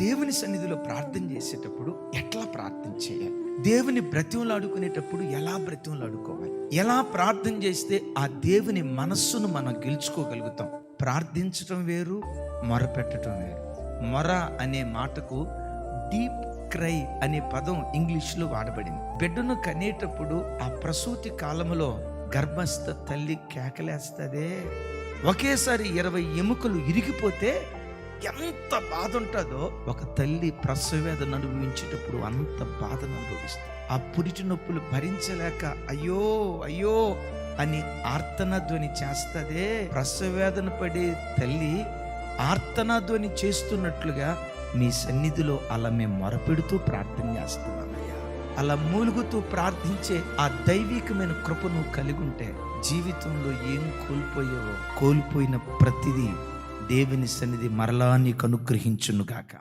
దేవుని సన్నిధిలో ప్రార్థన చేసేటప్పుడు ఎట్లా ప్రార్థన చేయాలి, దేవుని బ్రతిమలాడుకునేటప్పుడు ఎలా బ్రతిమలాడుకోవాలి, ఎలా ప్రార్థన చేస్తే ఆ దేవుని మనస్సును మనం గెలుచుకోగలుగుతాం. ప్రార్థించటం వేరు, మొరపెట్టడం వేరు. మొర అనే మాటకు డీప్ క్రై అనే పదం ఇంగ్లీష్లో వాడబడింది. బిడ్డను కనేటప్పుడు ఆ ప్రసూతి కాలంలో గర్భస్థ తల్లి కేకలేస్తదే. ఒకేసారి 20 ఎముకలు ఇరిగిపోతే ఎంత బాధ ఉంటుందో, ఒక తల్లి ప్రసవ వేదన అనుభవించేటప్పుడు అంత బాధను అనుభవిస్తుంది. ఆ పురిటి నొప్పులు భరించలేక అయ్యో అయ్యో అని ఆర్తనాధ్వని చేస్తదే. ప్రసవ వేదన పడే తల్లి ఆర్తనాధ్వని చేస్తున్నట్లుగా మీ సన్నిధిలో అలా మేము మొరపెడుతూ ప్రార్థన చేస్తున్నామయ్యా. అలా మూలుగుతూ ప్రార్థించే ఆ దైవికమైన కృపను కలిగి ఉంటే జీవితంలో ఏం కోల్పోయావో, కోల్పోయిన ప్రతిదీ దేవుని సన్నిధి మరలా నీకు అనుగ్రహించును గాక.